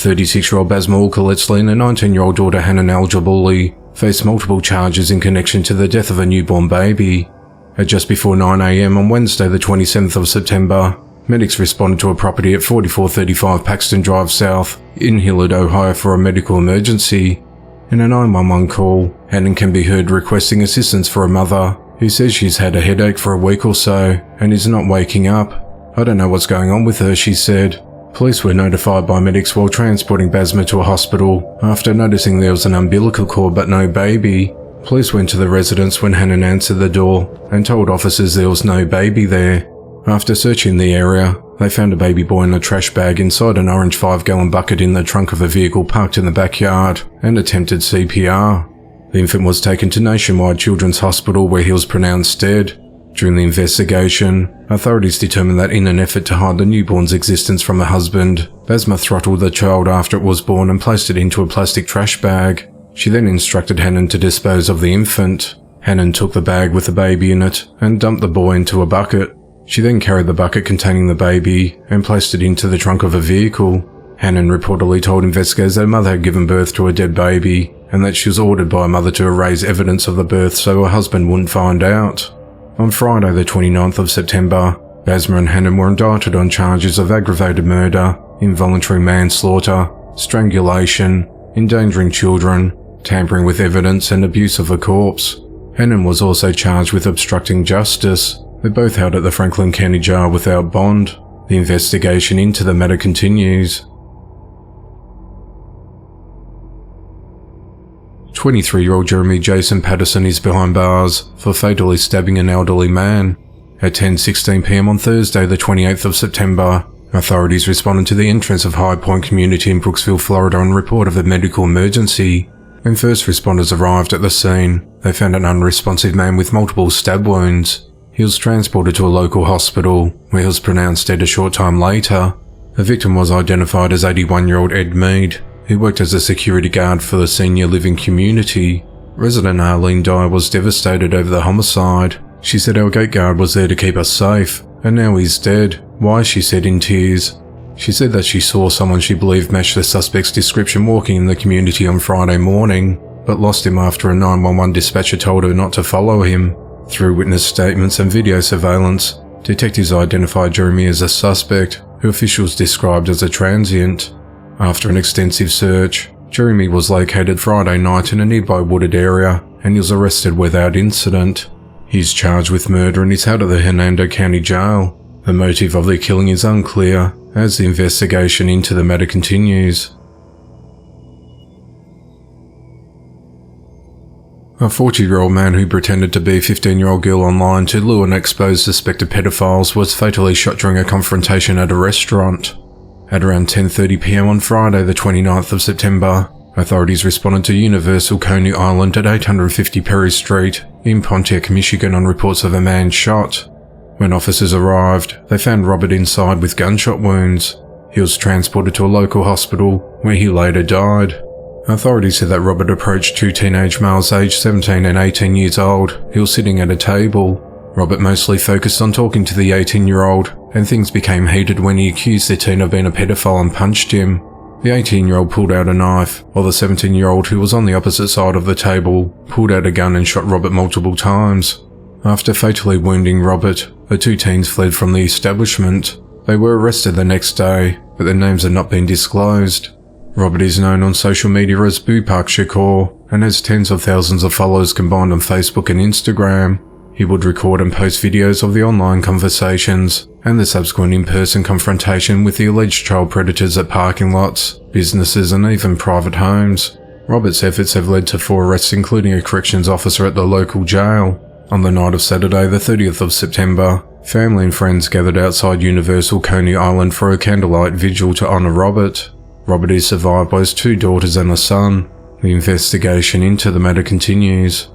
36-year-old Basma Ulkaletsli and a 19-year-old daughter Hanan Al-Jabuli faced multiple charges in connection to the death of a newborn baby. At just before 9 a.m. on Wednesday the 27th of September, medics responded to a property at 4435 Paxton Drive South in Hillard, Ohio for a medical emergency. In a 911 call, Hanan can be heard requesting assistance for a mother who says she's had a headache for a week or so and is not waking up. "I don't know what's going on with her," she said. Police were notified by medics while transporting Basma to a hospital after noticing there was an umbilical cord but no baby. Police went to the residence when Hanan answered the door and told officers there was no baby there. After searching the area, they found a baby boy in a trash bag inside an orange 5-gallon bucket in the trunk of a vehicle parked in the backyard and attempted CPR. The infant was taken to Nationwide Children's Hospital where he was pronounced dead. During the investigation, authorities determined that in an effort to hide the newborn's existence from her husband, Basma throttled the child after it was born and placed it into a plastic trash bag. She then instructed Hanan to dispose of the infant. Hanan took the bag with the baby in it and dumped the boy into a bucket. She then carried the bucket containing the baby and placed it into the trunk of a vehicle. Hanan reportedly told investigators that her mother had given birth to a dead baby and that she was ordered by her mother to erase evidence of the birth so her husband wouldn't find out. On Friday the 29th of September, Basma and Hanan were indicted on charges of aggravated murder, involuntary manslaughter, strangulation, endangering children, tampering with evidence and abuse of a corpse. Hanan was also charged with obstructing justice. They're both held at the Franklin County Jail without bond. The investigation into the matter continues. 23-year-old Jeremy Jason Patterson is behind bars for fatally stabbing an elderly man. At 10:16 p.m. on Thursday the 28th of September, authorities responded to the entrance of High Point Community in Brooksville, Florida on report of a medical emergency. When first responders arrived at the scene, they found an unresponsive man with multiple stab wounds. He was transported to a local hospital, where he was pronounced dead a short time later. The victim was identified as 81-year-old Ed Mead, who worked as a security guard for the senior living community. Resident Arlene Dyer was devastated over the homicide. She said, "Our gate guard was there to keep us safe, and now he's dead. Why?" she said in tears. She said that she saw someone she believed matched the suspect's description walking in the community on Friday morning, but lost him after a 911 dispatcher told her not to follow him. Through witness statements and video surveillance, detectives identified Jeremy as a suspect, who officials described as a transient. After an extensive search, Jeremy was located Friday night in a nearby wooded area, and he was arrested without incident. He's charged with murder and is held at the Hernando County Jail. The motive of the killing is unclear, as the investigation into the matter continues. A 40-year-old man who pretended to be a 15-year-old girl online to lure and expose suspected pedophiles was fatally shot during a confrontation at a restaurant. At around 10:30 p.m. on Friday the 29th of September, authorities responded to Universal Coney Island at 850 Perry Street in Pontiac, Michigan on reports of a man shot. When officers arrived, they found Robert inside with gunshot wounds. He was transported to a local hospital, where he later died. Authorities said that Robert approached two teenage males aged 17 and 18 years old who were sitting at a table. Robert mostly focused on talking to the 18-year-old, and things became heated when he accused the teen of being a pedophile and punched him. The 18-year-old pulled out a knife, while the 17-year-old who was on the opposite side of the table pulled out a gun and shot Robert multiple times. After fatally wounding Robert, the two teens fled from the establishment. They were arrested the next day, but their names had not been disclosed. Robert is known on social media as Bupak Shakur and has tens of thousands of followers combined on Facebook and Instagram. He would record and post videos of the online conversations and the subsequent in-person confrontation with the alleged child predators at parking lots, businesses and even private homes. Robert's efforts have led to 4 arrests, including a corrections officer at the local jail. On the night of Saturday the 30th of September, family and friends gathered outside Universal Coney Island for a candlelight vigil to honour Robert. Robert is survived by his 2 daughters and a son. The investigation into the matter continues.